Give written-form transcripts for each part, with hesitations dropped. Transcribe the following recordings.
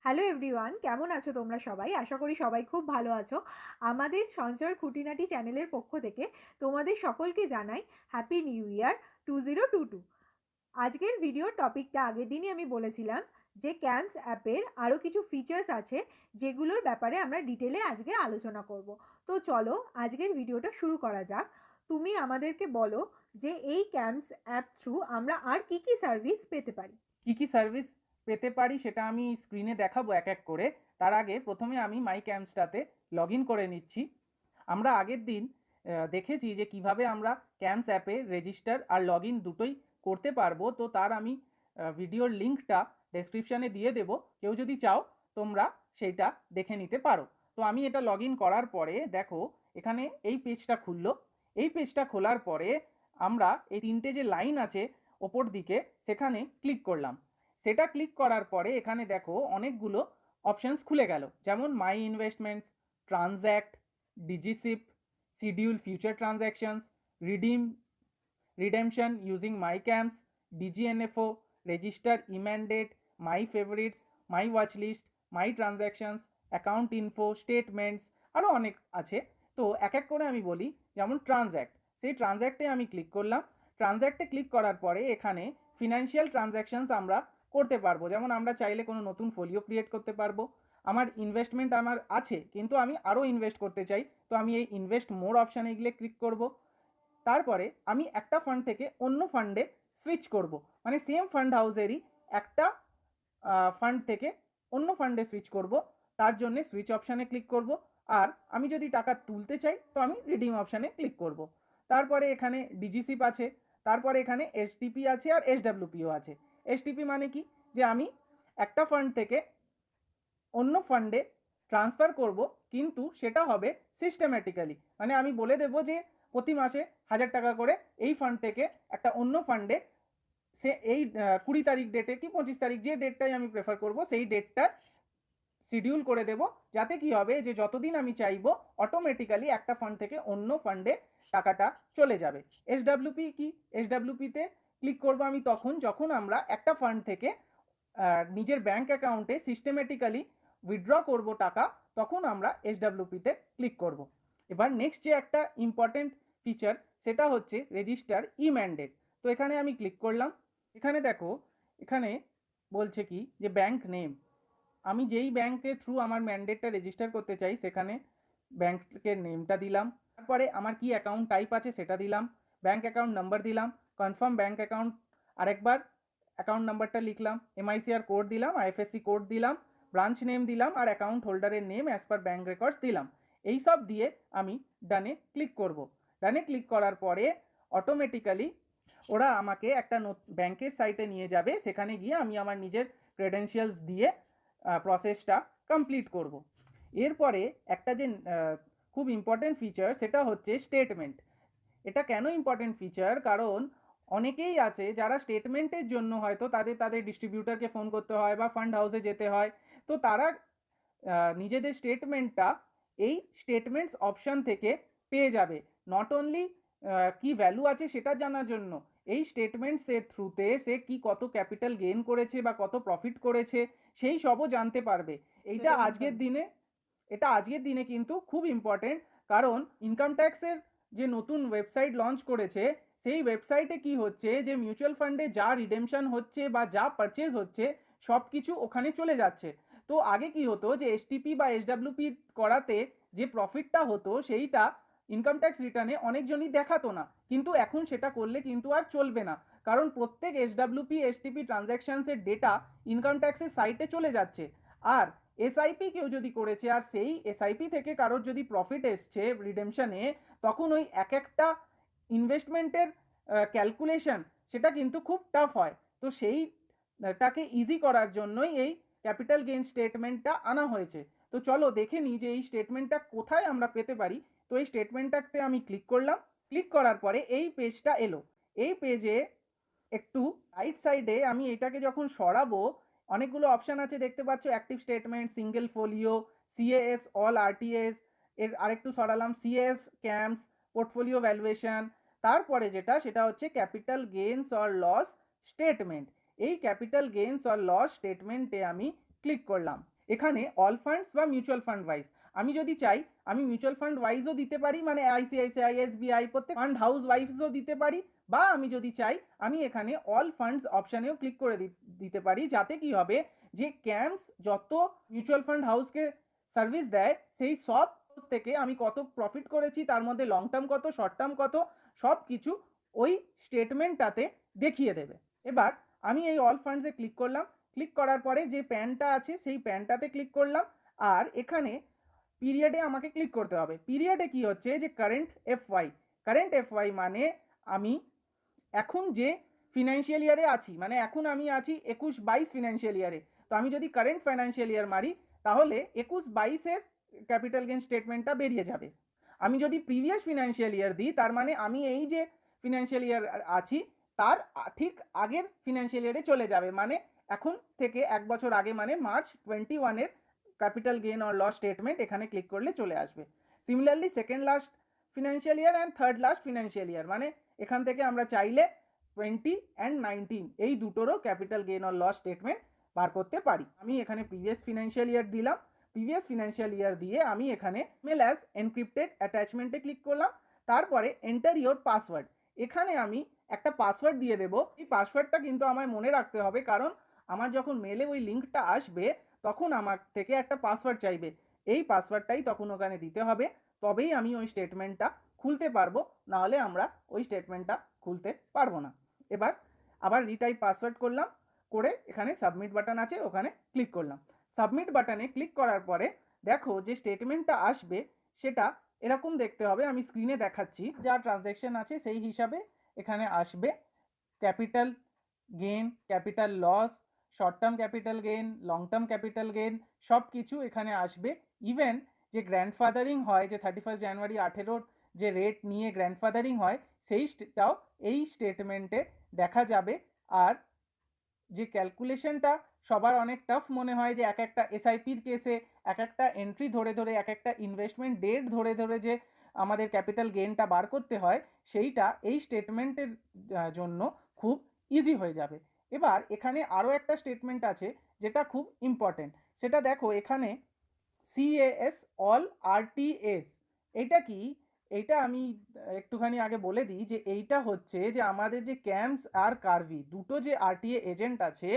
Hello everyone, কেমন আছো তোমরা সবাই? আশা করি সবাই খুব ভালো আছো। আমাদের সঞ্চয়ের খুঁটিনাটি চ্যানেলের পক্ষ থেকে তোমাদের সকলকে জানাই হ্যাপি নিউ ইয়ার 2022। আজকের ভিডিওর টপিকটা আগের দিনই আমি বলেছিলাম যে ক্যাম্পস অ্যাপের আরও কিছু ফিচার্স আছে যেগুলোর ব্যাপারে আমরা ডিটেলে আজকে আলোচনা করব। তো চলো আজকের ভিডিওটা শুরু করা যাক। তুমি আমাদেরকে বলো যে এই ক্যাম্পস অ্যাপ থ্রু আমরা আর কি কি সার্ভিস পেতে পারি। কি সার্ভিস পেতে পারি সেটা আমি স্ক্রিনে দেখাবো এক এক করে। তার আগে প্রথমে আমি মাই ক্যাম্পসটাতে লগ ইন করে নিচ্ছি। আমরা আগের দিন দেখেছি যে কিভাবে আমরা ক্যাম্পস অ্যাপে রেজিস্টার আর লগ ইন দুটোই করতে পারবো। তো তার আমি ভিডিওর লিঙ্কটা ডেসক্রিপশানে দিয়ে দেবো, কেউ যদি চাও তোমরা সেইটা দেখে নিতে পারো। তো আমি এটা লগ ইন করার পরে দেখো এখানে এই পেজটা খুললো। এই পেজটা খোলার পরে আমরা এই তিনটে যে লাইন আছে ওপর দিকে সেখানে ক্লিক করলাম। সেটা ক্লিক করার পরে এখানে দেখো অনেকগুলো অপশানস খুলে গেল, যেমন my investments, transact, DigiSIP, schedule future transactions, redeem redemption using my CAMS, DigiNFO, register emandate, my favourites, my watch list, my transactions, account info, statements, আরও অনেক আছে। তো এক এক করে আমি বলি। যেমন ট্রানজ্যাক্ট, সেই ট্রানজ্যাক্টে আমি ক্লিক করলাম। ট্রানজ্যাক্টে ক্লিক করার পরে এখানে ফিনান্সিয়াল ট্রানজ্যাকশনস আমরা করতে পারবো। যেমন আমরা চাইলে কোনো নতুন ফোলিও ক্রিয়েট করতে পারবো। আমার ইনভেস্টমেন্ট আমার আছে কিন্তু আমি আরও ইনভেস্ট করতে চাই, তো আমি এই ইনভেস্ট মোর অপশানে গিয়ে ক্লিক করব। তারপরে আমি একটা ফান্ড থেকে অন্য ফান্ডে সুইচ করব, মানে সেম ফান্ড হাউসেরই একটা ফান্ড থেকে অন্য ফান্ডে সুইচ করব। তার জন্য সুইচ অপশানে ক্লিক করব। আর আমি যদি টাকা তুলতে চাই তো আমি রিডিম অপশানে ক্লিক করব। তারপরে এখানে ডিজিসিপ আছে, তারপরে এখানে এসটিপি আছে আর এসডাব্লিউপিও আছে। এসটিপি মানে কি, যে আমি একটা ফান্ড থেকে অন্য ফান্ডে ট্রান্সফার করব, কিন্তু সেটা হবে সিস্টেম্যাটিক্যালি। মানে আমি বলে দেব যে প্রতি মাসে 1000 টাকা করে এই ফান্ড থেকে একটা অন্য ফান্ডে, সে এই 20 তারিখ ডেটে কি 25 তারিখ, যে ডেটটাই আমি প্রেফার করব সেই ডেটটা শিডিউল করে দেব। যাতে কি হবে যে যতদিন আমি চাইবো অটোমেটিক্যালি একটা ফান্ড থেকে অন্য ফান্ডে টাকাটা চলে যাবে। এসডাব্লিউপি কি, এসডাব্লিউপিতে ক্লিক করব আমি তখন যখন আমরা একটা ফান্ড থেকে নিজের ব্যাঙ্ক অ্যাকাউন্টে সিস্টেমেটিক্যালি উইথড্র করব টাকা, তখন আমরা এসডাব্লিউপিতে ক্লিক করব। এবার নেক্সট যে একটা ইম্পর্টেন্ট ফিচার সেটা হচ্ছে রেজিস্টার ই ম্যান্ডেট। তো এখানে আমি ক্লিক করলাম। এখানে দেখো এখানে বলছে কি যে ব্যাঙ্ক নেম, আমি যেই ব্যাঙ্কের থ্রু আমার ম্যান্ডেটটা রেজিস্টার করতে চাই সেখানে ব্যাঙ্কের নেমটা দিলাম। তারপরে আমার কি অ্যাকাউন্ট টাইপ আছে সেটা দিলাম, ব্যাঙ্ক অ্যাকাউন্ট নাম্বার দিলাম, কনফার্ম ব্যাঙ্ক অ্যাকাউন্ট আরেকবার অ্যাকাউন্ট নাম্বারটা লিখলাম, এমআইসিআর কোড দিলাম, আইএফএসসি কোড দিলাম, ব্রাঞ্চ নেম দিলাম আর অ্যাকাউন্ট হোল্ডারের name as per bank records দিলাম। এই সব দিয়ে আমি ডানে ক্লিক করব। ডানে ক্লিক করার পরে অটোমেটিক্যালি ওরা আমাকে একটা ব্যাংকের সাইটে নিয়ে যাবে, সেখানে গিয়ে আমি আমার নিজের ক্রেডেনশিয়ালস দিয়ে প্রসেসটা কমপ্লিট করব। এরপরে একটা যে খুব ইম্পর্টেন্ট ফিচার সেটা হচ্ছে স্টেটমেন্ট। এটা কেন ইম্পর্টেন্ট ফিচার, কারণ অনেকেই আছে যারা স্টেটমেন্টের জন্য হয়তো তাদের ডিস্ট্রিবিউটারকে ফোন করতে হয় বা ফান্ড হাউসে যেতে হয়। তো তারা নিজেদের স্টেটমেন্টটা এই স্টেটমেন্টস অপশান থেকে পেয়ে যাবে। নট অনলি কি ভ্যালু আছে সেটা জানার জন্য, এই স্টেটমেন্টসের থ্রুতে সে কি কত ক্যাপিটাল গেইন করেছে বা কত প্রফিট করেছে সেই সবও জানতে পারবে। এইটা আজকের দিনে এটা আজকের দিনে কিন্তু খুব ইম্পর্টেন্ট, কারণ ইনকাম ট্যাক্সের যে নতুন ওয়েবসাইট লঞ্চ করেছে সেই ওয়েবসাইটে কি হচ্ছে যে মিউচুয়াল ফান্ডে যা রিডেমশন হচ্ছে বা যা পারচেজ হচ্ছে সব কিছু ওখানে চলে যাচ্ছে। তো আগে কি হতো যে এসটিপি বা এসডাব্লিউপি করাতে যে প্রফিটটা হতো সেইটা ইনকাম ট্যাক্স রিটার্নে অনেকজনই দেখাতো না, কিন্তু এখন সেটা করলে কিন্তু আর চলবে না, কারণ প্রত্যেক এসডাব্লিউপি এসটিপি ট্রানজ্যাকশনসের ডেটা ইনকাম ট্যাক্সের সাইটে চলে যাচ্ছে। আর এসআইপি কেউ যদি করেছে আর সেই এসআইপি থেকে কারোর যদি প্রফিট এসছে রিডেমশনে, তখন ওই এক একটা ইনভেস্টমেন্টের ক্যালকুলেশন সেটা কিন্তু খুব টাফ হয়। তো সেইটাকে ইজি করার জন্যই এই ক্যাপিটাল গেইন স্টেটমেন্টটা আনা হয়েছে। তো চলো দেখে নিই যে এই স্টেটমেন্টটা কোথায় আমরা পেতে পারি। তো এই স্টেটমেন্টটাতে আমি ক্লিক করলাম। ক্লিক করার পরে এই পেজটা এলো। এই পেজে একটু রাইট সাইডে আমি এটাকে যখন সরাবো অনেকগুলো অপশান আছে দেখতে পাচ্ছ, active statement, single folio, CAS all RTS, এর আরেকটু সরালাম সিএস ক্যাম্পস, পোর্টফোলিও ভ্যালুয়েশন। তারপরে যেটা সেটা হচ্ছে capital gains or loss statement. এই ক্যাপিটাল গেইনস অর লস স্টেটমেন্টে আমি ক্লিক করলাম। এখানে অল ফান্ডস বা মিউচুয়াল ফান্ড ওয়াইজ আমি যদি চাই আমি মিউচুয়াল ফান্ড ওয়াইজও দিতে পারি, মানে আইসিআইসিআই, এসবিআই প্রত্যেক ফান্ড হাউস ওয়াইজও দিতে পারি, বা আমি যদি চাই আমি এখানে অল ফান্ডস অপশানেও ক্লিক করে দিতে পারি, যাতে কি হবে যে ক্যাম্পস যত মিউচুয়াল ফান্ড হাউসকে সার্ভিস দেয় সেই সব থেকে আমি কত প্রফিট করেছি, তার মধ্যে লং টার্ম কত, শর্ট টার্ম কত, সব কিছু ওই স্টেটমেন্টটাতে দেখিয়ে দেবে। এবার আমি এই অল ফান্ডসে ক্লিক করলাম, ক্লিক করার পরে যে প্যানটা আছে সেই প্যানটাতে ক্লিক করলাম, আর এখানে পিরিয়ডে আমাকে ক্লিক করতে হবে। পিরিয়ডে কি হচ্ছে যে কারেন্ট এফওয়াই, কারেন্ট এফওয়াই মানে আমি এখন যে ফিনান্সিয়াল ইয়ারে আছি, মানে এখন আমি আছি 21-22 ফিনান্সিয়াল ইয়ারে, তো আমি যদি কারেন্ট ফাইন্যান্সিয়াল ইয়ার মারি তাহলে 21-22-এর ক্যাপিটাল গেইন স্টেটমেন্টটা বেরিয়ে যাবে। আমি যদি প্রিভিয়াস ফিনান্সিয়াল ইয়ার দিই তার মানে আমি এই যে ফিনান্সিয়াল ইয়ার আছি তার ঠিক আগের ফিনান্সিয়াল ইয়ারে চলে যাবে, মানে এখন থেকে এক বছর আগে মানে মার্চ 21-এর capital gain or loss statement এখানে ক্লিক করলে চলে আসবে। Similarly second last financial year and third last financial year, মানে এখান থেকে আমরা চাইলে 20 and 19 এই দুটোরও capital gain or loss statement বার করতে পারি। আমি এখানে প্রিভিয়াস ফিনান্সিয়াল ইয়ার দিলাম, প্রিভিয়াস ফিনান্সিয়াল ইয়ার দিয়ে আমি এখানে মেল অ্যাজ এনক্রিপ্টেড অ্যাটাচমেন্টে ক্লিক করলাম, তারপরে এন্টার ইওর পাসওয়ার্ড, এখানে আমি একটা পাসওয়ার্ড দিয়ে দেবো। এই পাসওয়ার্ডটা কিন্তু আমায় মনে রাখতে হবে, কারণ আমার যখন মেলে ওই লিঙ্কটা আসবে তখন আমার থেকে একটা পাসওয়ার্ড চাইবে, এই পাসওয়ার্ডটাই তখন ওখানে দিতে হবে, তবেই আমি ওই স্টেটমেন্টটা খুলতে পারবো, নাহলে আমরা ওই স্টেটমেন্টটা খুলতে পারবো না। এবার আবার রিটাইপ পাসওয়ার্ড করলাম, করে এখানে সাবমিট বাটন আছে ওখানে ক্লিক করলাম। সাবমিট বাটনে ক্লিক করার পরে দেখো যে স্টেটমেন্টটা আসবে সেটা এরকম দেখতে হবে, আমি স্ক্রিনে দেখাচ্ছি, যা ট্রানজ্যাকশন আছে সেই হিসাবে এখানে আসবে। Capital gain, capital loss, short term capital gain, long term capital gain সব কিছু এখানে আসবে। ইভেন যে গ্র্যান্ডফাদারিং হয়, যে 31 জানুয়ারি 18 যে রেট নিয়ে গ্র্যান্ডফাদারিং হয় সেইটাও এই স্টেটমেন্টে দেখা যাবে। আর যে ক্যালকুলেশনটা সবার অনেক টাফ মনে হয়, যে এক একটা এসআইপির কেসে এক একটা এন্ট্রি ধরে ধরে, এক একটা ইনভেস্টমেন্ট ডেট ধরে ধরে যে আমাদের ক্যাপিটাল গেইনটা বার করতে হয়, সেইটা এই স্টেটমেন্টের জন্য খুব ইজি হয়ে যাবে। এবার এখানে আরও একটা স্টেটমেন্ট আছে যেটা খুব ইম্পর্টেন্ট, সেটা দেখো এখানে সিএএস অল আরটিএস, এটা কি? এইটা আমি একটুখানি আগে বলে দিই যে এইটা হচ্ছে যে আমাদের যে ক্যাম্পস আর কার্ভি দুটো যে আরটিএ এজেন্ট আছে,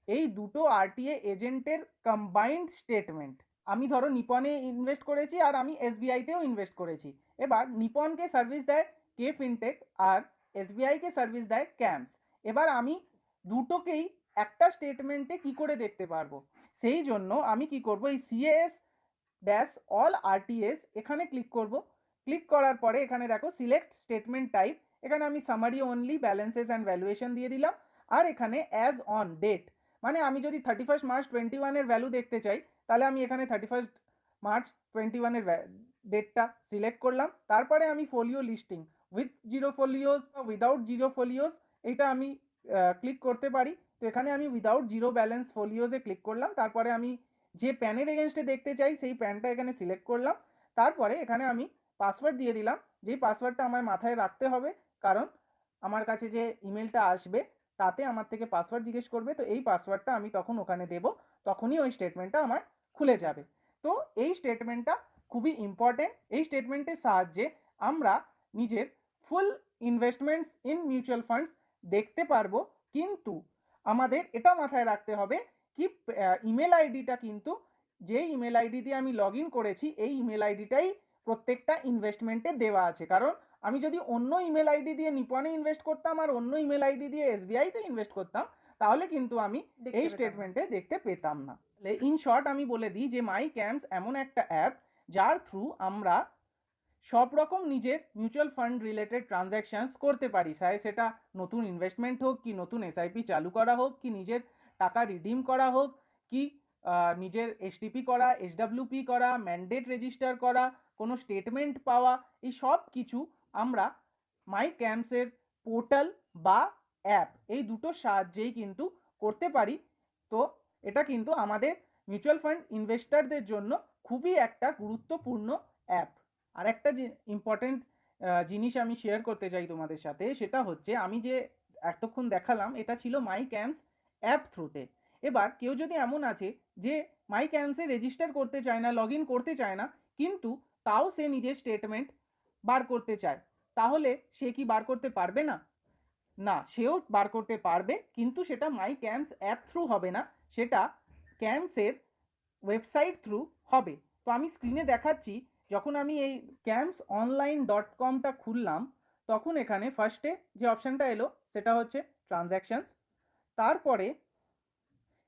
এই দুটো আরটিএ এজেন্টের কম্বাইন্ড স্টেটমেন্ট। আমি ধরো নিপনে ইনভেস্ট করেছি আর আমি এসবিআইতেও ইনভেস্ট করেছি, এবার নিপনকে সার্ভিস দেয় কে ফিনটেক আর এসবিআইকে সার্ভিস দেয় ক্যাম্পস। এবার আমি দুটোকেই একটা স্টেটমেন্টে কি করে দেখতে পারবো, সেই জন্য আমি কি করব, এই সিএএস ড্যাশ অল আরটিএস এখানে ক্লিক করব। ক্লিক করার পরে এখানে দেখো সিলেক্ট স্টেটমেন্ট টাইপ, এখানে আমি summary only, balances and valuation দিয়ে দিলাম। আর এখানে অ্যাজ অন ডেট, মানে আমি যদি 31 মার্চ 21-এর ভ্যালু দেখতে চাই তাহলে আমি এখানে 31 মার্চ 21-এর ডেটটা সিলেক্ট করলাম। তারপরে আমি folio listing with zero folios, without zero folios এটা আমি ক্লিক করতে পারি। তো এখানে আমি উইদাউট জিরো ব্যালেন্স ফোলিওসে ক্লিক করলাম, তারপরে আমি যে প্যানের এগেনস্টে দেখতে চাই সেই প্যানটা এখানে সিলেক্ট করলাম। তারপরে এখানে আমি পাসওয়ার্ড দিয়ে দিলাম, যেই পাসওয়ার্ডটা আমার মাথায় রাখতে হবে, কারণ আমার কাছে যে ইমেলটা আসবে তাতে আমার থেকে পাসওয়ার্ড জিজ্ঞেস করবে, তো এই পাসওয়ার্ডটা আমি তখন ওখানে দেব, তখনই ওই স্টেটমেন্টটা আমার খুলে যাবে। তো এই স্টেটমেন্টটা খুবই ইম্পর্টেন্ট, এই স্টেটমেন্টের সাহায্যে আমরা নিজের ফুল ইনভেস্টমেন্টস ইন মিউচুয়াল ফান্ডস দেখতে পারবো। কিন্তু আমাদের এটা মাথায় রাখতে হবে কি ইমেল আইডিটা কিন্তু যে ইমেল আইডি দিয়ে আমি লগ ইন করেছি এই ইমেল আইডিটাই প্রত্যেকটা ইনভেস্টমেন্টে দেওয়া আছে, কারণ আমি যদি অন্য ইমেল আইডি দিয়ে নিপনে ইনভেস্ট করতাম আর অন্য ইমেল আইডি দিয়ে এসবিআইতে ইনভেস্ট করতাম তাহলে কিন্তু আমি এই স্টেটমেন্টে দেখতে পেতাম না। ইন শর্ট আমি বলে দিই যে মাই ক্যাম্পস এমন একটা অ্যাপ যার থ্রু আমরা সব রকম নিজের মিউচুয়াল ফান্ড রিলেটেড ট্রানজ্যাকশনস করতে পারি, সেটা নতুন ইনভেস্টমেন্ট হোক, কি নতুন এসআইপি চালু করা হোক, কি নিজের টাকা রিডিম করা হোক, কি নিজের এসটিপি করা, এসডব্লিউপি করা, ম্যান্ডেট রেজিস্টার করা, কোনো স্টেটমেন্ট পাওয়া, এই সব কিছু আমরা মাই ক্যাম্পসের পোর্টাল বা অ্যাপ এই দুটোর সাহায্যেই কিন্তু করতে পারি। তো এটা কিন্তু আমাদের মিউচুয়াল ফান্ড ইনভেস্টারদের জন্য খুবই একটা গুরুত্বপূর্ণ অ্যাপ। আর একটা যে ইম্পর্টেন্ট জিনিস আমি শেয়ার করতে চাই তোমাদের সাথে, সেটা হচ্ছে আমি যে এতক্ষণ দেখালাম এটা ছিল মাই ক্যাম্পস অ্যাপ থ্রুতে। এবার কেউ যদি এমন আছে যে মাই ক্যাম্পসে রেজিস্টার করতে চায় না, লগ ইন করতে চায় না, কিন্তু তাও সে নিজের স্টেটমেন্ট বার করতে চায়, তাহলে সে কি বার করতে পারবে না? না, সেও বার করতে পারবে, কিন্তু সেটা মাই ক্যাম্পস অ্যাপ থ্রু হবে না, সেটা ক্যাম্পসের ওয়েবসাইট থ্রু হবে। তো আমি স্ক্রিনে দেখাচ্ছি, যখন আমি এই campsonline.com-টা খুললাম, তখন এখানে ফার্স্টে যে অপশানটা এলো সেটা হচ্ছে ট্রানজ্যাকশানস। তারপরে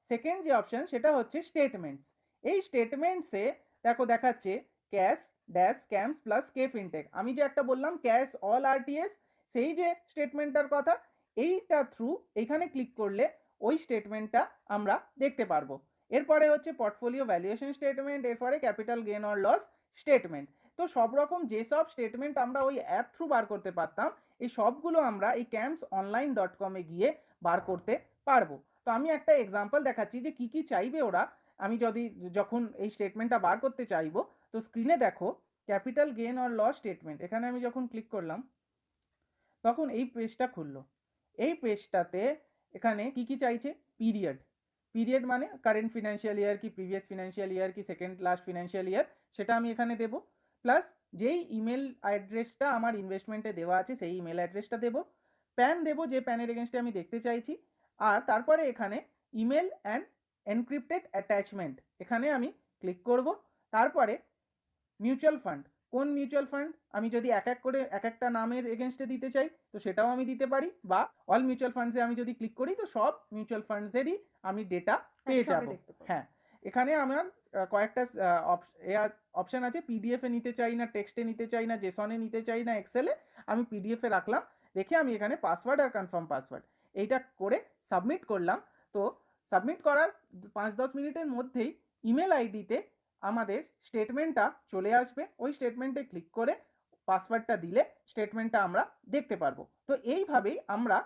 সেকেন্ড যে অপশান সেটা হচ্ছে স্টেটমেন্টস। এই স্টেটমেন্টসে দেখো দেখাচ্ছে ক্যাশ ড্যাশ ক্যাম্পস প্লাস কে ফিনটেক। আমি যে একটা বললাম ক্যাশ অল আরটিএস, সেই যে স্টেটমেন্টটার কথা, এইটা থ্রু এইখানে ক্লিক করলে ওই স্টেটমেন্টটা আমরা দেখতে পারবো। এরপরে হচ্ছে পোর্টফোলিও ভ্যালুয়েশন স্টেটমেন্ট, এরপরে capital gain or loss statement. তো সব রকম যেসব স্টেটমেন্ট আমরা ওই অ্যাপ থ্রু বার করতে পারতাম, এই সবগুলো আমরা এই campsonline.com-এ গিয়ে বার করতে পারবো। তো আমি একটা এক্সাম্পল দেখাচ্ছি যে কি চাইবে ওরা। আমি যখন এই স্টেটমেন্টটা বার করতে চাইবো, তো স্ক্রিনে দেখো capital gain or loss statement, এখানে আমি যখন ক্লিক করলাম তখন এই পেজটা খুললো। এই পেজটাতে এখানে কি চাইছে, পিরিয়ড মানে কারেন্ট ফিনান্সিয়াল ইয়ার কি প্রিভিয়াস ফিনান্সিয়াল ইয়ার কি সেকেন্ড লাস্ট ফিনান্সিয়াল ইয়ার, সেটা আমি এখানে দেব। প্লাস যেই ইমেল অ্যাড্রেসটা আমার ইনভেস্টমেন্টে দেওয়া আছে সেই ইমেল অ্যাড্রেসটা দেব। প্যান দেব, যে প্যানের এগেনস্টে আমি দেখতে চাইছি। আর তারপরে এখানে ইমেল অ্যান্ড এনক্রিপ্টেড অ্যাটাচমেন্ট, এখানে আমি ক্লিক করব। তারপরে মিউচুয়াল ফান্ড, কোন মিউচুয়াল ফান্ড আমি যদি এক এক করে এক একটা নামের এগেনস্টে দিতে চাই তো সেটাও আমি দিতে পারি, বা অল মিউচুয়াল ফান্ডসে আমি যদি ক্লিক করি তো সব মিউচুয়াল ফান্ডসেরই আমি ডেটা পেয়ে যাব। হ্যাঁ, এখানে আমার কয়েকটা অপশান আছে, পিডিএফে নিতে চাই না, টেক্সটে নিতে চাই না, জেসনে নিতে চাই না, এক্সেলে, আমি পিডিএফে রাখলাম। রেখে আমি এখানে পাসওয়ার্ড আর কনফার্ম পাসওয়ার্ড এইটা করে সাবমিট করলাম। তো সাবমিট করার 5-10 মিনিটের মধ্যেই ইমেল আইডিতে আমাদের স্টেটমেন্টটা চলে আসবে। ওই স্টেটমেন্টে ক্লিক করে পাসওয়ার্ডটা দিলে স্টেটমেন্টটা আমরা দেখতে পারবো। তো এইভাবেই আমরা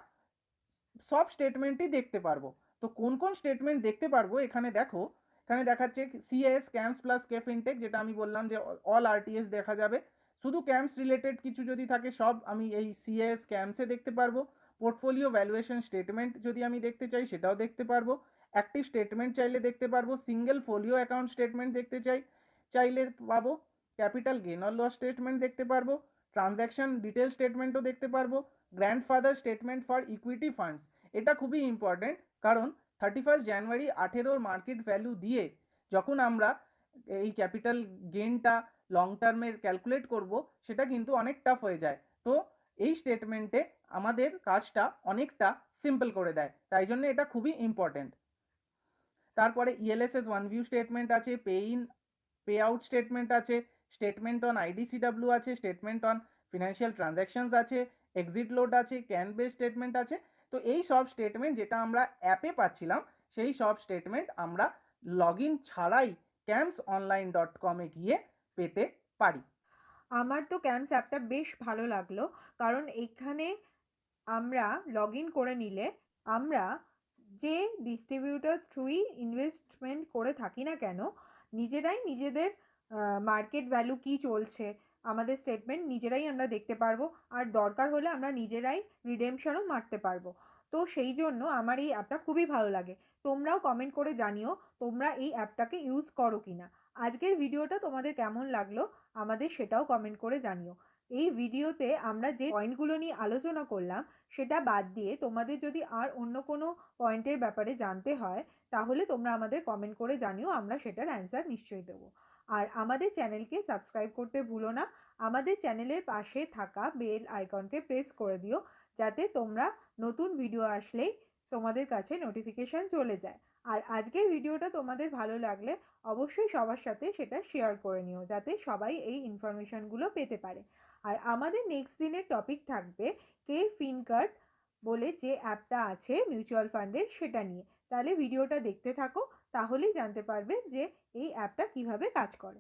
সব স্টেটমেন্টই দেখতে পারবো। তো কোন কোন স্টেটমেন্ট দেখতে পারবো এখানে দেখো, এখানে দেখাচ্ছে সিএস ক্যাম্পস প্লাস কে ফিনটেক, যেটা আমি বললাম যে অল আরটিএস দেখা যাবে। শুধু ক্যাম্পস রিলেটেড কিছু যদি থাকে সব আমি এই সিএস ক্যাম্পসে দেখতে পারবো। পোর্টফোলিও ভ্যালুয়েশন স্টেটমেন্ট যদি আমি দেখতে চাই সেটাও দেখতে পারবো। অ্যাক্টিভ স্টেটমেন্ট চাইলে দেখতে পারবো। সিঙ্গেল ফোলিও অ্যাকাউন্ট স্টেটমেন্ট দেখতে চাইলে পাবো। Capital gain or loss statement দেখতে পারবো। ট্রানজ্যাকশন ডিটেল স্টেটমেন্টও দেখতে পারবো। Grandfather statement for equity funds, এটা খুবই ইম্পর্টেন্ট, কারণ 31 জানুয়ারি 18-র মার্কেট ভ্যালু দিয়ে যখন আমরা এই ক্যাপিটাল গেনটা লং টার্মের ক্যালকুলেট করব, সেটা কিন্তু অনেক টাফ হয়ে যায়। তো এই স্টেটমেন্টে আমাদের কাজটা অনেকটা সিম্পল করে দেয়, তাই জন্য এটা খুবই ইম্পর্টেন্ট। তারপরে ইএলএসএস ওয়ান ভিউ স্টেটমেন্ট আছে, পে আউট স্টেটমেন্ট আছে, স্টেটমেন্ট অন আইডিসিডাব্লিউ আছে, স্টেটমেন্ট অন ফিনান্সিয়াল ট্রানজ্যাকশনস আছে, এক্সিট লোড আছে, ক্যান বেস স্টেটমেন্ট আছে। তো এই সব স্টেটমেন্ট যেটা আমরা অ্যাপে পাচ্ছিলাম, সেই সব স্টেটমেন্ট আমরা লগ ইন ছাড়াই campsonline.com-এ গিয়ে পেতে পারি। আমার তো ক্যাম্পস অ্যাপটা বেশ ভালো লাগলো, কারণ এখানে আমরা লগ ইন করে নিলে আমরা যে ডিস্ট্রিবিউটর থ্রুই ইনভেস্টমেন্ট করে থাকি না কেন, নিজেরাই নিজেদের মার্কেট ভ্যালু কী চলছে আমাদের স্টেটমেন্ট নিজেরাই আমরা দেখতে পারবো, আর দরকার হলে আমরা নিজেরাই রিডেমশনও মারতে পারবো। তো সেই জন্য আমার এই অ্যাপটা খুবই ভালো লাগে। তোমরাও কমেন্ট করে জানিও তোমরা এই অ্যাপটাকে ইউজ করো কি না। আজকের ভিডিওটা তোমাদের কেমন লাগলো আমাদের সেটাও কমেন্ট করে জানিও। এই ভিডিওতে আমরা যে পয়েন্টগুলো নিয়ে আলোচনা করলাম সেটা বাদ দিয়ে তোমাদের যদি আর অন্য কোনো পয়েন্টের ব্যাপারে জানতে হয় তাহলে তোমরা আমাদের কমেন্ট করে জানিও, আমরা সেটার অ্যান্সার নিশ্চয়ই দেবো। আর আমাদের চ্যানেলকে সাবস্ক্রাইব করতে ভুলো না। আমাদের চ্যানেলের পাশে থাকা বেল আইকনকে প্রেস করে দিও, যাতে তোমরা নতুন ভিডিও আসলেই তোমাদের কাছে নোটিফিকেশান চলে যায়। আর আজকের ভিডিওটা তোমাদের ভালো লাগলে অবশ্যই সবার সাথে সেটা শেয়ার করে নিও, যাতে সবাই এই ইনফরমেশানগুলো পেতে পারে। আর আমাদের নেক্সট দিনের টপিক থাকবে কে ফিনকার্ট বলে যে অ্যাপটা আছে মিউচুয়াল ফান্ডের, সেটা নিয়ে। তাহলে ভিডিওটা দেখতে থাকো, তাহলেই জানতে পারবে যে এই অ্যাপটা কিভাবে কাজ করে।